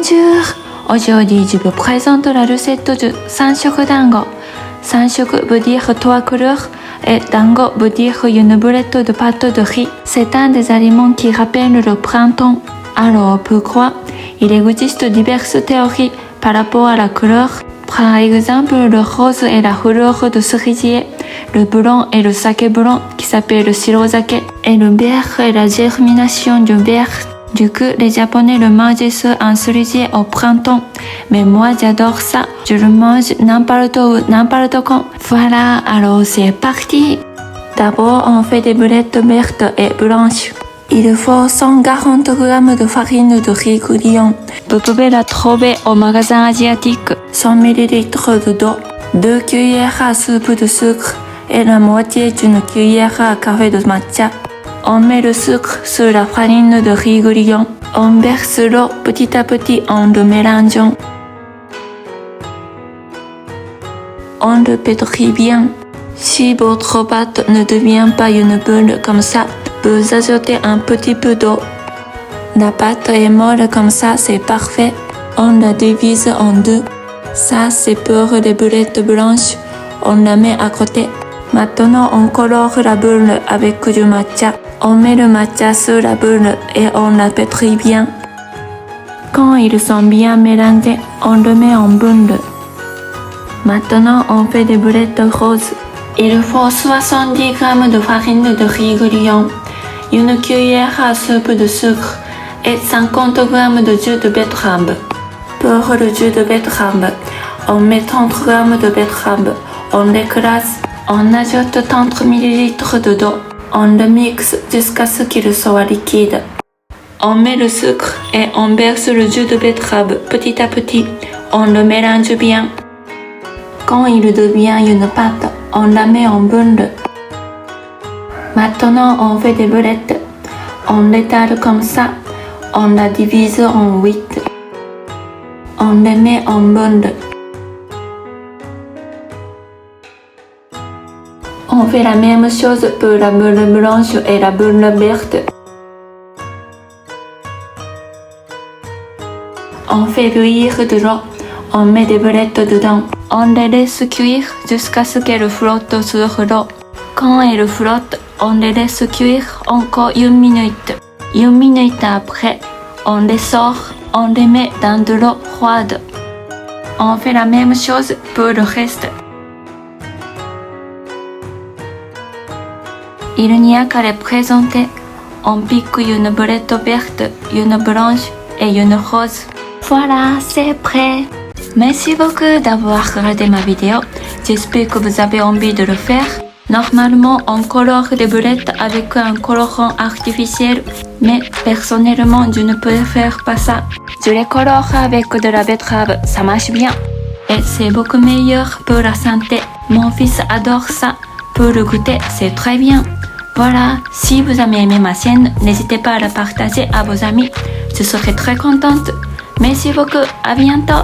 Bonjour! Aujourd'hui, je vous présente la recette du 3色団子。3色veut dire 3 couleurs et dango veut dire une boulette de pâte de riz. C'est un des aliments qui rappelle le printemps. Alors pourquoi? Il existe diverses théories par rapport à la couleur. Par exemple, le rose est la couleur de cerisier, le blanc est le saké blanc qui s'appelle le shirozake, et le vert est la germination du vert. Du coup, les Japonais le mangent sur un cerisier au printemps. Mais moi, j'adore ça. Je le mange n'importe où, n'importe quand. Voilà, alors c'est parti. D'abord, on fait des boulettes vertes et blanches. Il faut 140 g de farine de riz grillon. Vous pouvez la trouver au magasin asiatique. 100 ml d'eau, 2 cuillères à soupe de sucre et la moitié d'une cuillère à café de matcha. On met le sucre sur la farine de riz grillon. On verse l'eau petit à petit en le mélangeant. On le pétrit bien. Si votre pâte ne devient pas une boule comme ça, vous ajoutez un petit peu d'eau. La pâte est molle comme ça, c'est parfait. On la divise en deux. Ça, c'est pour les boulettes blanches. On la met à côté. Maintenant, on colore la boule avec du matcha. On met le matcha sur la boule et on la pétrit bien. Quand ils sont bien mélangés, on le met en boule. Maintenant, on fait des boulettes roses. Il faut 70 g de farine de riz grillon, une cuillère à soupe de sucre et 50 g de jus de betterave. Pour le jus de betterave, on met 30 g de betterave, on l'écrase, on ajoute 30 ml d'eau. On le mixe jusqu'à ce qu'il soit liquide. On met le sucre et on verse le jus de betterave petit à petit. On le mélange bien. Quand il devient une pâte, on la met en boule. Maintenant, on fait des boulettes. On l'étale comme ça. On la divise en 8. On les met en boule. On fait la même chose pour la boule blanche et la boule verte. On fait bouillir de l'eau. On met des boulettes dedans. On les laisse cuire jusqu'à ce qu'elles flottent sur l'eau. Quand elles flottent, on les laisse cuire encore 1 minute. 1 minute après, on les sort. On les met dans de l'eau froide. On fait la même chose pour le reste. Il n'y a qu'à les présenter. On pique une boulette verte, une blanche et une rose. Voilà, c'est prêt. Merci beaucoup d'avoir regardé ma vidéo. J'espère que vous avez envie de le faire. Normalement, on colore les boulettes avec un colorant artificiel, mais personnellement, je ne préfère pas ça. Je les colore avec de la betterave, ça marche bien. Et c'est beaucoup meilleur pour la santé. Mon fils adore ça. Pour le goûter, c'est très bien. Voilà, si vous avez aimé ma chaîne, n'hésitez pas à la partager à vos amis. Je serai très contente. Merci beaucoup, à bientôt.